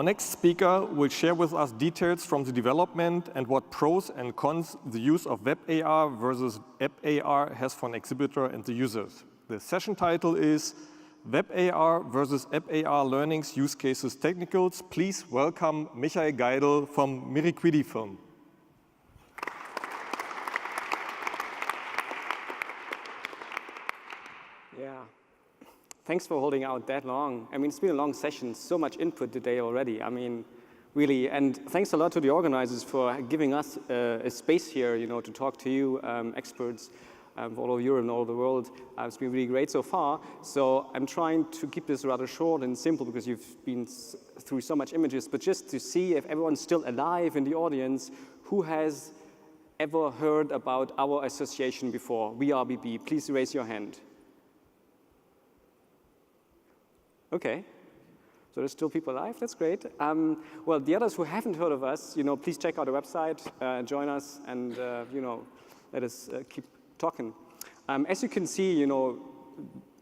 Our next speaker will share with us details from the development and what pros and cons the use of WebAR versus AppAR has for an exhibitor and the users. The session title is WebAR versus AppAR Learnings, Use Cases, Technicals. Please welcome Michael Geidel from MiriquidiFilm. Yeah, thanks for holding out that long. I mean, it's been a long session, so much input today already. I mean, really, and thanks a lot to the organizers for giving us a space here, you know, to talk to you, experts from all over Europe and all over the world. It's been really great so far. So I'm trying to keep this rather short and simple because you've been through so much images, but just to see if everyone's still alive in the audience, who has ever heard about our association before, VRBB? Please raise your hand. Okay, so there's still people alive, that's great. Well, the others who haven't heard of us, you know, please check out the website, join us, and, you know, let us keep talking. As you can see, you know,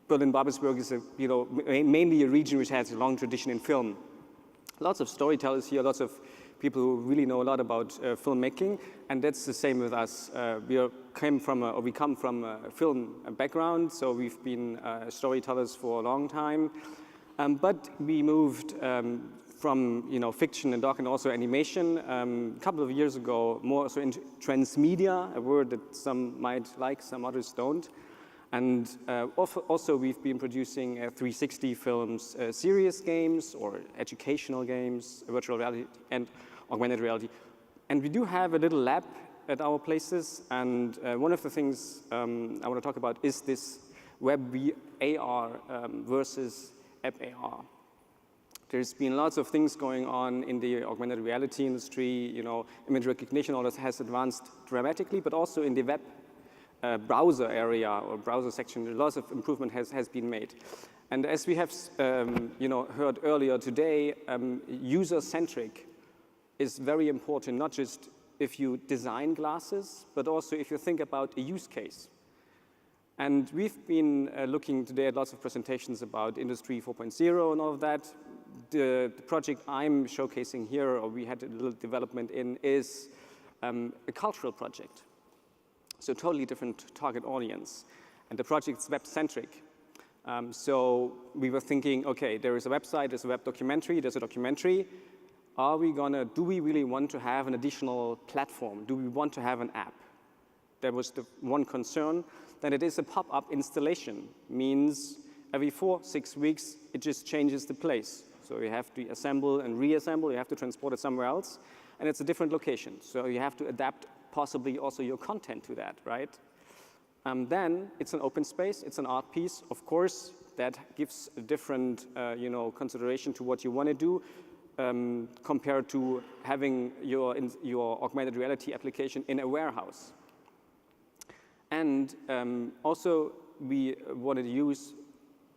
Berlin-Brandenburg is, you know, mainly a region which has a long tradition in film. Lots of storytellers here, lots of people who really know a lot about filmmaking, and that's the same with us. We come from a film background, so we've been storytellers for a long time. But we moved from, you know, fiction and doc and also animation a couple of years ago, more so into transmedia, a word that some might like, some others don't. And also we've been producing 360 films, serious games or educational games, virtual reality and augmented reality. And we do have a little lab at our places, and one of the things I want to talk about is this WebAR versus AppAR. There's been lots of things going on in the augmented reality industry, you know, image recognition, all this has advanced dramatically, but also in the web browser area or browser section, lots of improvement has been made. And as we have, you know, heard earlier today, user-centric is very important, not just if you design glasses, but also if you think about a use case. And we've been looking today at lots of presentations about Industry 4.0 and all of that. The project I'm showcasing here, or we had a little development in, is a cultural project. So totally different target audience. And the project's web-centric. So we were thinking, okay, there is a website, there's a web documentary, there's a documentary. Do we really want to have an additional platform? Do we want to have an app? That was the one concern. Then it is a pop-up installation, means every 4-6 weeks, it just changes the place. So you have to assemble and reassemble, you have to transport it somewhere else, and it's a different location. So you have to adapt possibly also your content to that, right? Then it's an open space, it's an art piece. Of course, that gives a different you know, consideration to what you want to do compared to having your augmented reality application in a warehouse. And also, we wanted to use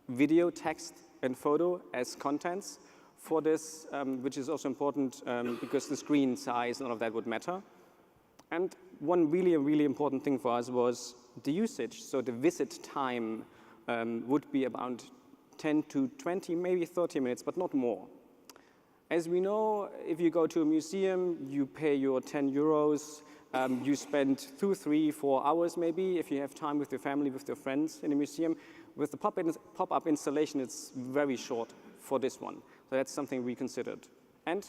video, text, and photo as contents for this, which is also important because the screen size and all of that would matter. And one really important thing for us was the usage. So the visit time would be about 10 to 20, maybe 30 minutes, but not more. As we know, if you go to a museum, you pay your 10 euros. You spend 2, 3, 4 hours maybe if you have time with your family, with your friends in a museum. With the pop-up installation, it's very short for this one. So that's something we considered. And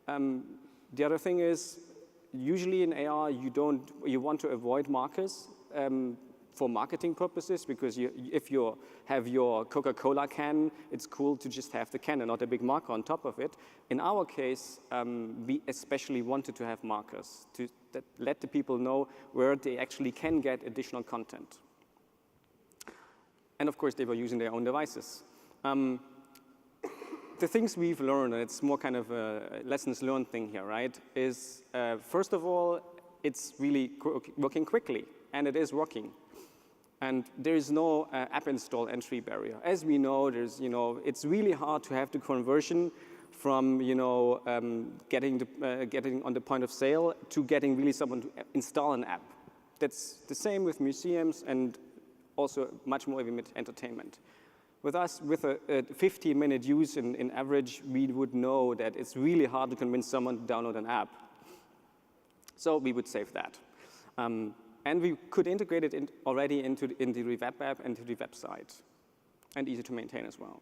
the other thing is, usually in AR, you want to avoid markers for marketing purposes, because if you have your Coca-Cola can, it's cool to just have the can and not a big marker on top of it. In our case, we especially wanted to have markers to let the people know where they actually can get additional content. And of course, they were using their own devices. The things we've learned, and it's more kind of a lessons learned thing here, right, is first of all, it's really working quickly, and it is working. And there is no app install entry barrier. As we know, it's really hard to have the conversion from getting on the point of sale to getting really someone to install an app. That's the same with museums and also much more with entertainment. With us, with a 15-minute use in average, we would know that it's really hard to convince someone to download an app. So we would save that. And we could integrate it already into the web app and to the website, and easy to maintain as well.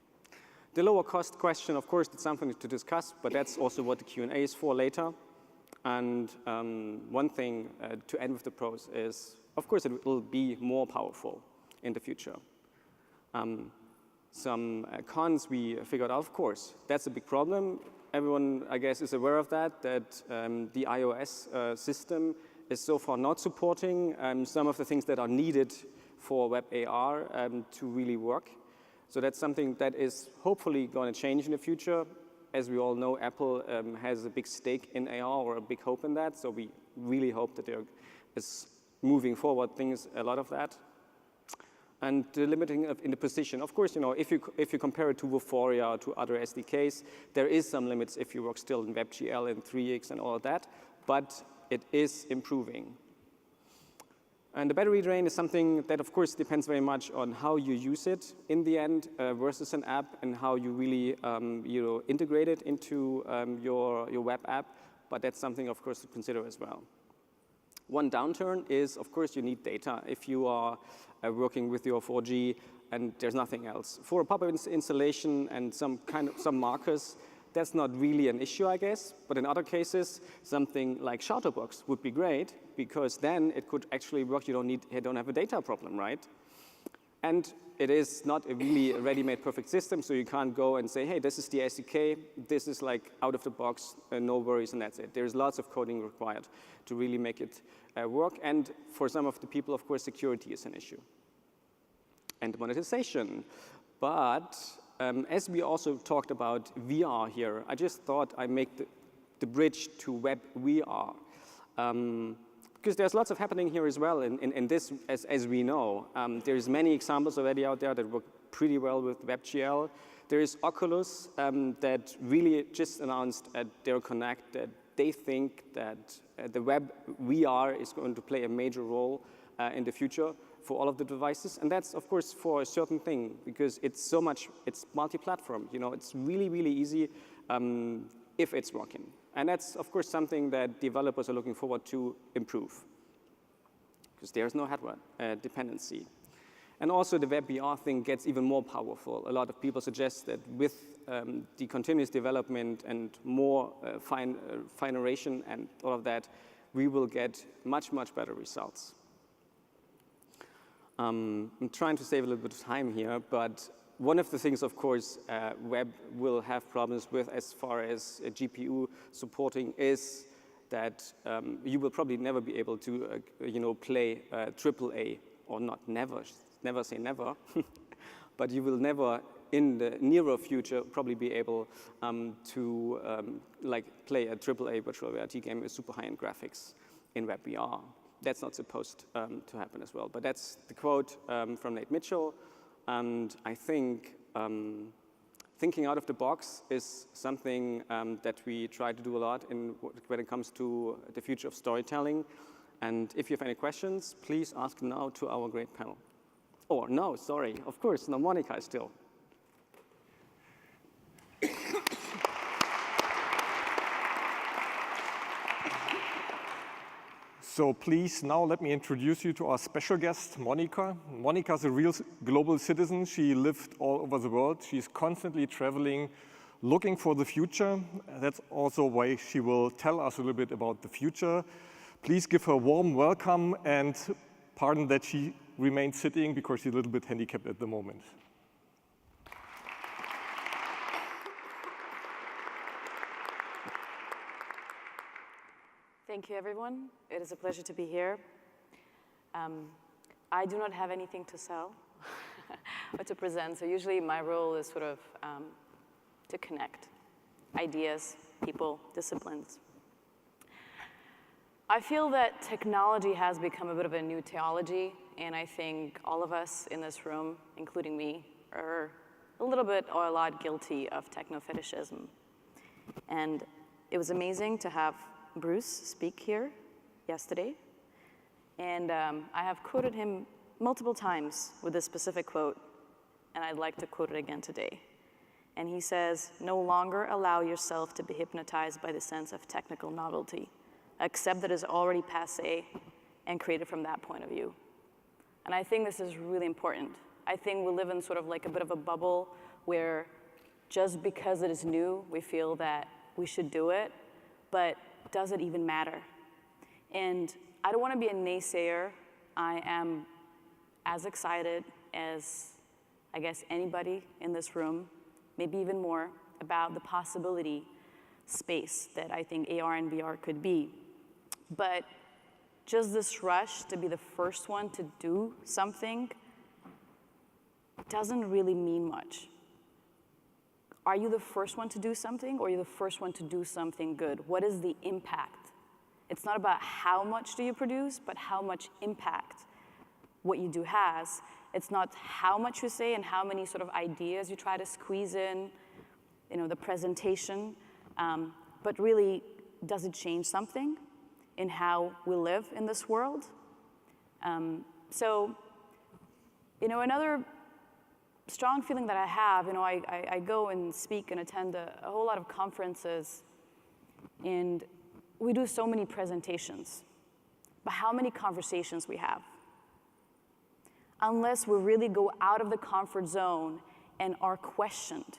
The lower cost question, of course, it's something to discuss, but that's also what the Q&A is for later. And one thing to end with the pros is, of course, it will be more powerful in the future. Some cons we figured out, of course, that's a big problem. Everyone, I guess, is aware of that the iOS system is so far not supporting some of the things that are needed for WebAR to really work. So that's something that is hopefully going to change in the future. As we all know, Apple has a big stake in AR, or a big hope in that. So we really hope that there is moving forward things, a lot of that. And the limiting in the position. Of course, if you compare it to Vuforia or to other SDKs, there is some limits if you work still in WebGL and 3x and all of that, but it is improving. And the battery drain is something that, of course, depends very much on how you use it in the end versus an app, and how you really integrate it into your web app. But that's something, of course, to consider as well. One downturn is, of course, you need data if you are working with your 4G and there's nothing else. For a pop-up installation and some markers, that's not really an issue, I guess. But in other cases, something like shoutr.Boxx would be great, because then it could actually work. You don't have a data problem, right? And it is not a really ready-made perfect system, so you can't go and say, hey, this is the SDK, this is like out of the box, no worries, and that's it. There's lots of coding required to really make it work. And for some of the people, of course, security is an issue. And monetization. But as we also talked about VR here, I just thought I'd make the bridge to WebVR. Because there's lots of happening here as well in this, as we know. There's many examples already out there that work pretty well with WebGL. There is Oculus that really just announced at their Connect that they think that the WebVR is going to play a major role in the future for all of the devices. And that's, of course, for a certain thing, because it's multi-platform. It's really, really easy if it's working. And that's, of course, something that developers are looking forward to improve, because there's no hardware dependency. And also, the WebVR thing gets even more powerful. A lot of people suggest that with the continuous development and more fine-iteration and all of that, we will get much, much better results. I'm trying to save a little bit of time here, but one of the things, of course, web will have problems with as far as GPU supporting is that you will probably never be able to play AAA, or not never say never, but you will never in the nearer future probably be able to play a AAA virtual reality game with super high-end graphics in WebVR. That's not supposed to happen as well. But that's the quote from Nate Mitchell. And I think thinking out of the box is something that we try to do a lot when it comes to the future of storytelling. And if you have any questions, please ask now to our great panel. Or no, sorry, of course, no, Monika is still. So please, now let me introduce you to our special guest, Monika. Monika is a real global citizen. She lived all over the world. She's constantly traveling, looking for the future. That's also why she will tell us a little bit about the future. Please give her a warm welcome, and pardon that she remains sitting because she's a little bit handicapped at the moment. Thank you, everyone. It is a pleasure to be here. I do not have anything to sell or to present, so usually my role is sort of to connect ideas, people, disciplines. I feel that technology has become a bit of a new theology, and I think all of us in this room, including me, are a little bit or a lot guilty of techno-fetishism. And it was amazing to have Bruce speak here yesterday, and I have quoted him multiple times with this specific quote. and I'd like to quote it again today. And he says, "No longer allow yourself to be hypnotized by the sense of technical novelty. Accept that it is already passé and create it from that point of view." And I think this is really important. I think we live in sort of like a bit of a bubble where just because it is new, we feel that we should do it, but does it even matter? And I don't want to be a naysayer. I am as excited as, I guess, anybody in this room, maybe even more, about the possibility space that I think AR and VR could be. But just this rush to be the first one to do something doesn't really mean much. Are you the first one to do something, or are you the first one to do something good? What is the impact? It's not about how much do you produce, but how much impact what you do has. It's not how much you say and how many sort of ideas you try to squeeze in, the presentation, but really, does it change something in how we live in this world? Another strong feeling that I have, I go and speak and attend a whole lot of conferences, and we do so many presentations, but how many conversations we have? Unless we really go out of the comfort zone and are questioned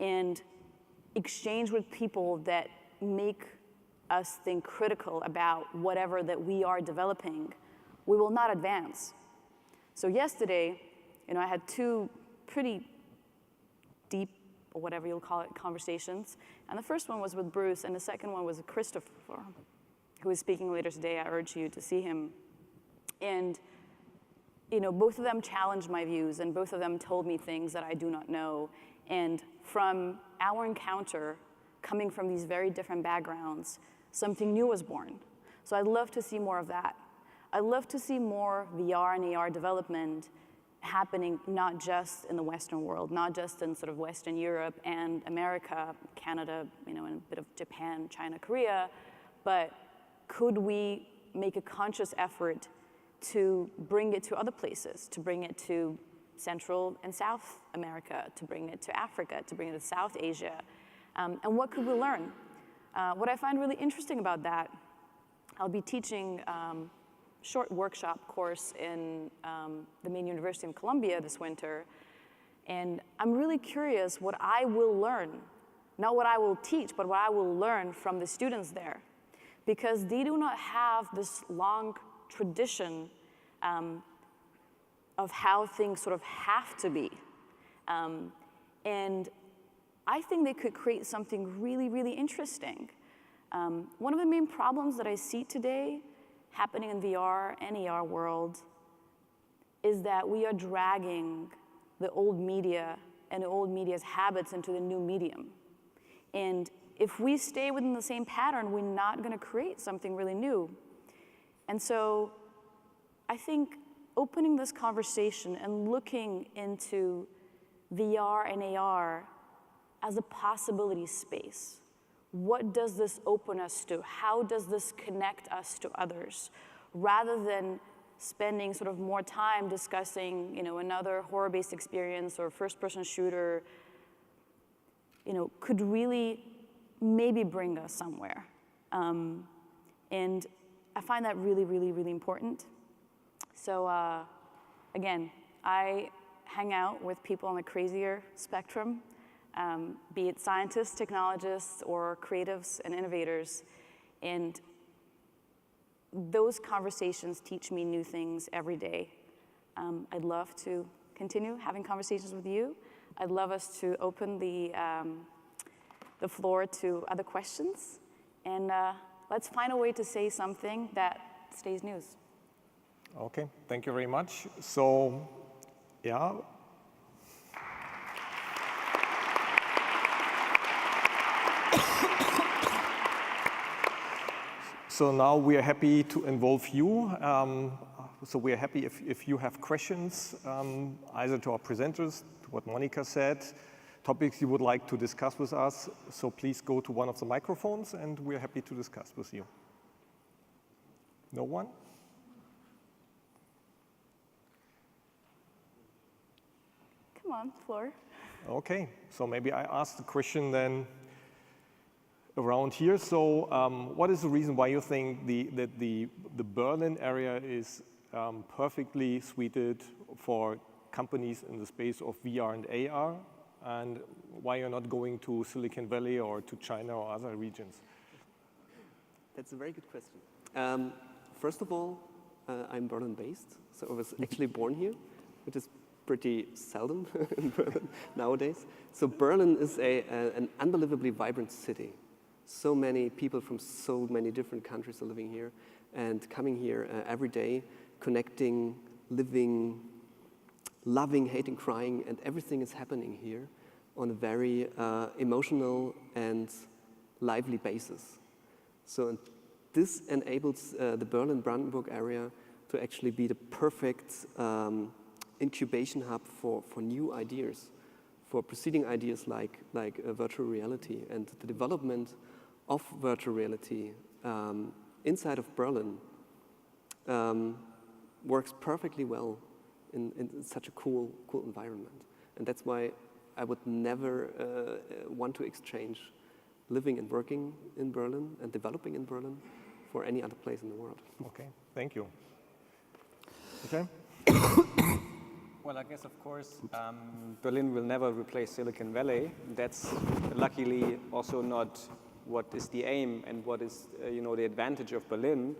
and exchange with people that make us think critical about whatever that we are developing, we will not advance. So yesterday, I had two pretty deep, or whatever you'll call it, conversations. And the first one was with Bruce, and the second one was with Christopher, who is speaking later today. I urge you to see him. And both of them challenged my views, and both of them told me things that I do not know. And from our encounter, coming from these very different backgrounds, something new was born. So I'd love to see more of that. I'd love to see more VR and AR development happening not just in the Western world, not just in sort of Western Europe and America, Canada, and a bit of Japan, China, Korea, but could we make a conscious effort to bring it to other places, to bring it to Central and South America, to bring it to Africa, to bring it to South Asia, and what could we learn? What I find really interesting about that, I'll be teaching short workshop course in the main University of Columbia this winter, and I'm really curious what I will learn, not what I will teach, but what I will learn from the students there, because they do not have this long tradition of how things sort of have to be, and I think they could create something really, really interesting. One of the main problems that I see today happening in VR and AR world is that we are dragging the old media and the old media's habits into the new medium. And if we stay within the same pattern, we're not going to create something really new. And so I think opening this conversation and looking into VR and AR as a possibility space. What does this open us to? How does this connect us to others? Rather than spending sort of more time discussing, another horror-based experience or first-person shooter, could really maybe bring us somewhere. And I find that really, really, really important. So again, I hang out with people on the crazier spectrum, be it scientists, technologists, or creatives and innovators. And those conversations teach me new things every day. I'd love to continue having conversations with you. I'd love us to open the floor to other questions. And let's find a way to say something that stays news. Okay, thank you very much. So, yeah. So now we are happy to involve you. So we are happy if you have questions, either to our presenters, to what Monika said, topics you would like to discuss with us. So please go to one of the microphones and we are happy to discuss with you. No one? Come on, floor. Okay, so maybe I ask the question then around here. So what is the reason why you think that the Berlin area is perfectly suited for companies in the space of VR and AR, and why you're not going to Silicon Valley or to China or other regions? That's a very good question. First of all, I'm Berlin-based, so I was actually born here, which is pretty seldom in Berlin nowadays. So Berlin is an unbelievably vibrant city. So many people from so many different countries are living here and coming here every day, connecting, living, loving, hating, crying, and everything is happening here on a very emotional and lively basis. So this enables the Berlin-Brandenburg area to actually be the perfect incubation hub for new ideas, for preceding ideas like virtual reality, and the development of virtual reality inside of Berlin works perfectly well in such a cool environment. And that's why I would never want to exchange living and working in Berlin and developing in Berlin for any other place in the world. Okay, thank you. Okay. Well, I guess, of course, Berlin will never replace Silicon Valley. That's luckily also not what is the aim and what is, the advantage of Berlin.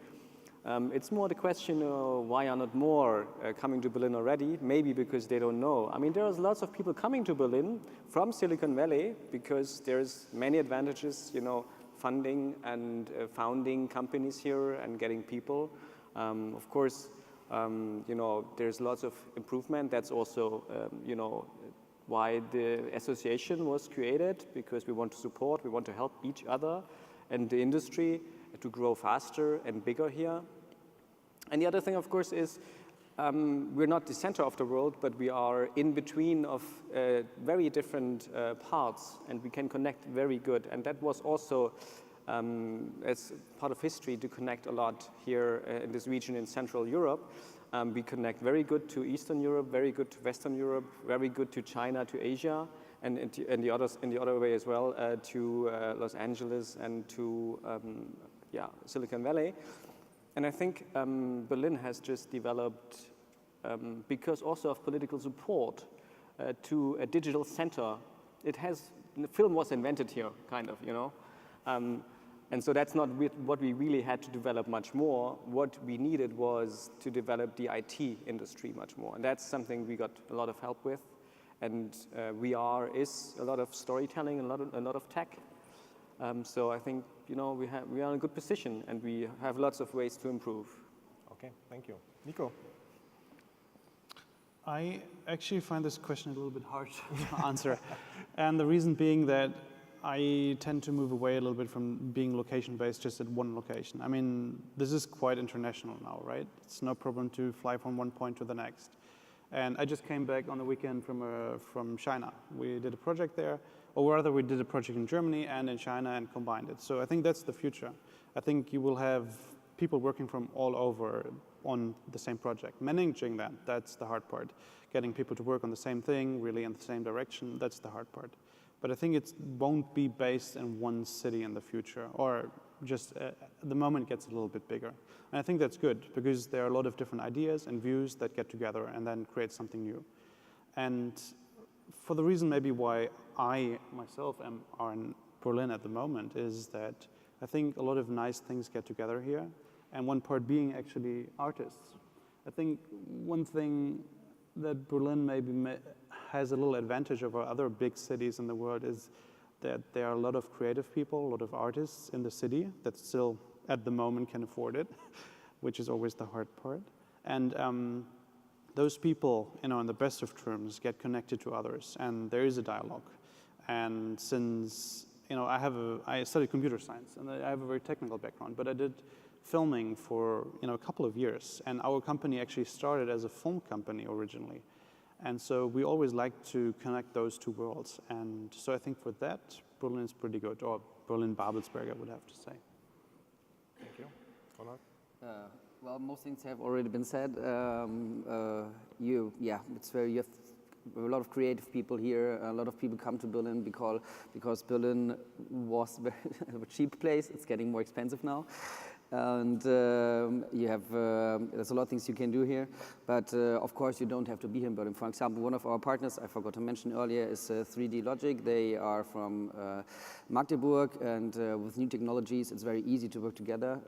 It's more the question of why are not more coming to Berlin already? Maybe because they don't know. I mean, there's lots of people coming to Berlin from Silicon Valley because there's many advantages, funding and founding companies here and getting people. Of course, there's lots of improvement. That's also, why the association was created, because we want to support, we want to help each other and the industry to grow faster and bigger here. And the other thing, of course, is we're not the center of the world, but we are in between of very different parts, and we can connect very good. And that was also, as part of history, to connect a lot here in this region in Central Europe. We connect very good to Eastern Europe, very good to Western Europe, very good to China, to Asia, and the others in the other way as well, to Los Angeles and to Silicon Valley. And I think Berlin has just developed, because also of political support, to a digital center. The film was invented here, kind of, and so that's not what we really had to develop much more. What we needed was to develop the IT industry much more. And that's something we got a lot of help with. And VR is a lot of storytelling, a lot of tech. So I think, we are in a good position and we have lots of ways to improve. Okay, thank you. Nico? I actually find this question a little bit hard to answer. And the reason being that I tend to move away a little bit from being location-based just at one location. I mean, this is quite international now, right? It's no problem to fly from one point to the next. And I just came back on the weekend from China. We did a project there, or rather we did a project in Germany and in China and combined it. So I think that's the future. I think you will have people working from all over on the same project. Managing that's the hard part. Getting people to work on the same thing, really in the same direction, that's the hard part. But I think it won't be based in one city in the future, or just the moment gets a little bit bigger. And I think that's good, because there are a lot of different ideas and views that get together and then create something new. And for the reason maybe why I myself are in Berlin at the moment is that I think a lot of nice things get together here, and one part being actually artists. I think one thing that Berlin maybe has a little advantage over other big cities in the world is that there are a lot of creative people, a lot of artists in the city that still at the moment can afford it, which is always the hard part. And those people, in the best of terms, get connected to others, and there is a dialogue. And since, I studied computer science, and I have a very technical background, but I did filming for, a couple of years, and our company actually started as a film company originally. And so we always like to connect those two worlds. And so I think for that, Berlin is pretty good, or Berlin-Babelsberg, I would have to say. Thank you. Ronald? Well, most things have already been said. You have a lot of creative people here. A lot of people come to Berlin because Berlin was a cheap place. It's getting more expensive now. And you have, there's a lot of things you can do here, but of course you don't have to be here in Berlin. For example, one of our partners, I forgot to mention earlier, is 3D Logic. They are from Magdeburg, and with new technologies, it's very easy to work together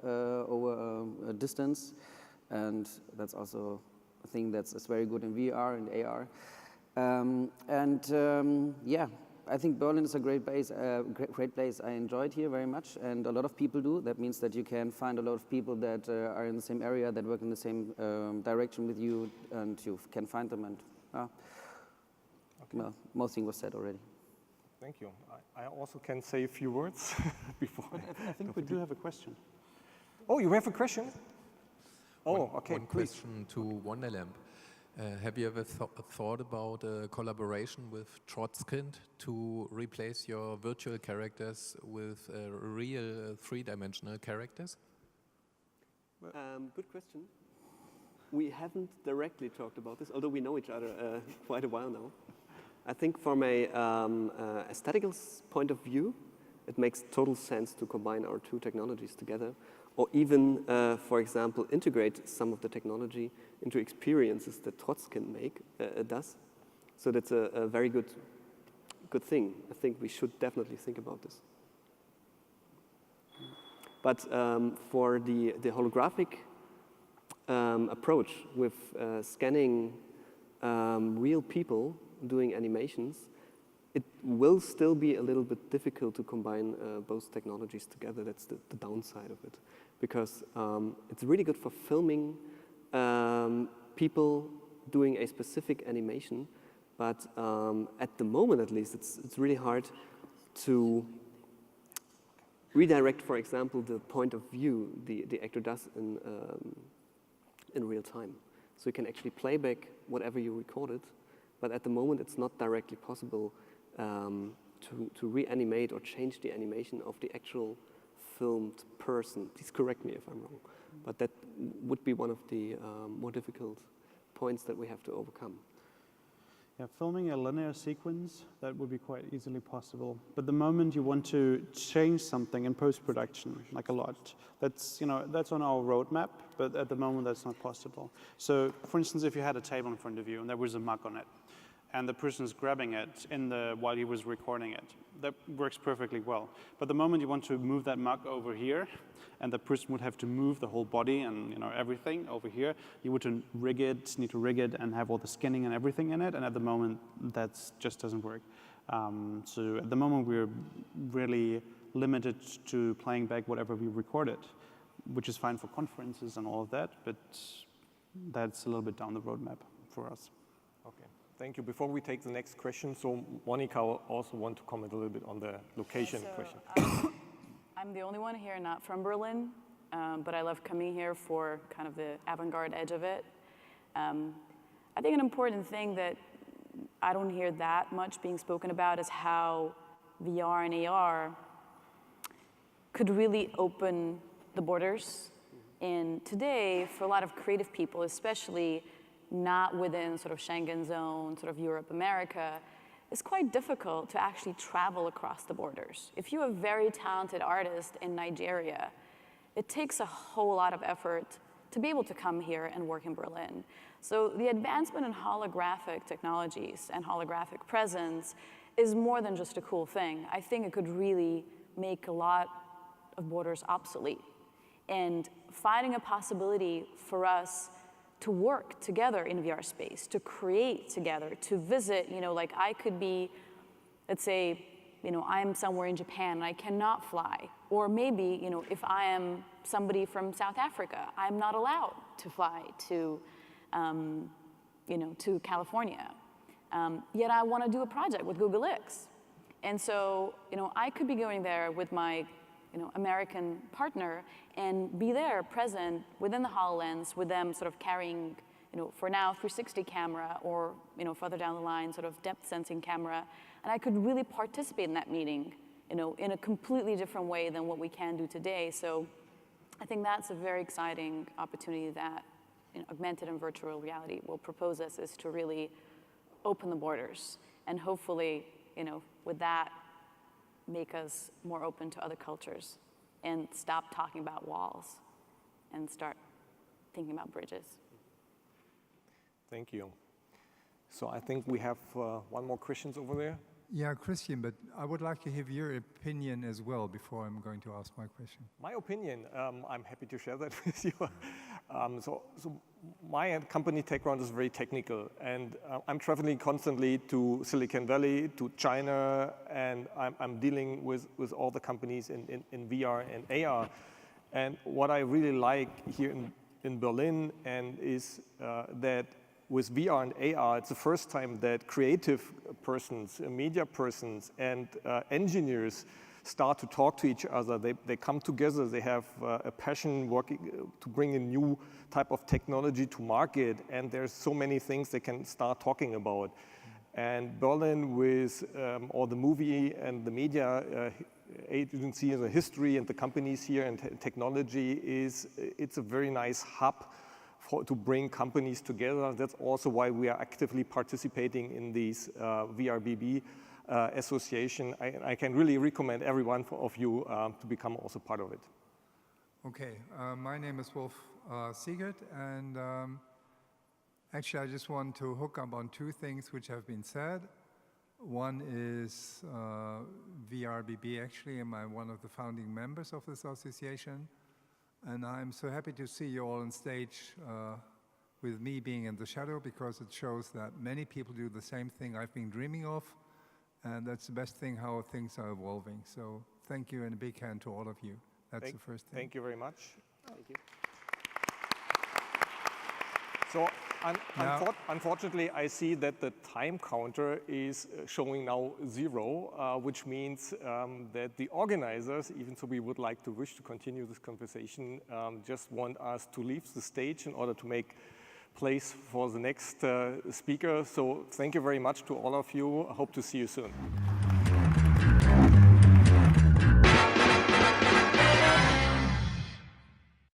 over a distance. And that's also a thing that's very good in VR and AR. Yeah. I think Berlin is a great place. I enjoyed here very much, and a lot of people do. That means that you can find a lot of people that are in the same area, that work in the same direction with you, and you can find them. And well, most things was said already. Thank you. I also can say a few words before. I think we do have a question. Oh, you have a question? Oh, okay. One question to Wonderlamp. Have you ever thought about a collaboration with Trotzkind to replace your virtual characters with real three-dimensional characters? Good question. We haven't directly talked about this, although we know each other quite a while now. I think from a aesthetical point of view, it makes total sense to combine our two technologies together, or even, for example, integrate some of the technology into experiences that Trotzkind does. So that's a very good thing. I think we should definitely think about this. But for the holographic approach with scanning real people doing animations, it will still be a little bit difficult to combine both technologies together. That's the downside of it. Because it's really good for filming people doing a specific animation, but at the moment at least, it's really hard to redirect, for example, the point of view the actor does in real time. So you can actually play back whatever you recorded, but at the moment it's not directly possible to reanimate or change the animation of the actual filmed person. Please correct me if I'm wrong, but that would be one of the more difficult points that we have to overcome. Yeah, filming a linear sequence, that would be quite easily possible. But the moment you want to change something in post-production, like a lot, that's on our roadmap, but at the moment that's not possible. So, for instance, if you had a table in front of you and there was a mug on it, and the person is grabbing it while he was recording it, that works perfectly well. But the moment you want to move that mug over here, and the person would have to move the whole body and everything over here, you would need to rig it and have all the scanning and everything in it, and at the moment that just doesn't work. So at the moment we're really limited to playing back whatever we recorded, which is fine for conferences and all of that, but that's a little bit down the roadmap for us. Okay. Thank you. Before we take the next question, so Monika also want to comment a little bit on the location question. I'm the only one here not from Berlin, but I love coming here for kind of the avant-garde edge of it. I think an important thing that I don't hear that much being spoken about is how VR and AR could really open the borders. And today, for a lot of creative people, especially not within sort of Schengen zone, sort of Europe, America, it's quite difficult to actually travel across the borders. If you're a very talented artist in Nigeria, it takes a whole lot of effort to be able to come here and work in Berlin. So the advancement in holographic technologies and holographic presence is more than just a cool thing. I think it could really make a lot of borders obsolete. And finding a possibility for us to work together in VR space, to create together, to visit, like I could be, let's say, I'm somewhere in Japan and I cannot fly. Or maybe, if I am somebody from South Africa, I'm not allowed to fly to, to California. Yet I want to do a project with Google X. And so, I could be going there with my American partner and be there present within the HoloLens with them sort of carrying, for now 360 camera or, further down the line sort of depth sensing camera. And I could really participate in that meeting, in a completely different way than what we can do today. So I think that's a very exciting opportunity that augmented and virtual reality will propose us, is to really open the borders and hopefully, with that, make us more open to other cultures and stop talking about walls and start thinking about bridges. Thank you. So I think we have one more question over there. Yeah, Christian, but I would like to have your opinion as well before I'm going to ask my question. My opinion, I'm happy to share that with you. So my company TechRound is very technical, and I'm traveling constantly to Silicon Valley, to China, and I'm dealing with all the companies in VR and AR. And what I really like here in Berlin and is that with VR and AR, it's the first time that creative persons, media persons, and engineers start to talk to each other. They come together, they have a passion working to bring a new type of technology to market, and there's so many things they can start talking about. And Berlin, with all the movie and the media agency and the history and the companies here and technology, it's a very nice hub to bring companies together. That's also why we are actively participating in these VRBB association. I can really recommend every one of you to become also part of it. Okay, my name is Wolf Siegert, and actually I just want to hook up on two things which have been said. One is VRBB. Actually, I'm one of the founding members of this association. And I'm so happy to see you all on stage with me being in the shadow, because it shows that many people do the same thing I've been dreaming of, and that's the best thing, how things are evolving. So thank you, and a big hand to all of you. That's the first thing. Thank you very much. Thank you. So unfortunately, I see that the time counter is showing now 0, which means that the organizers, even though we would like to wish to continue this conversation, just want us to leave the stage in order to make place for the next speaker. So thank you very much to all of you. I hope to see you soon.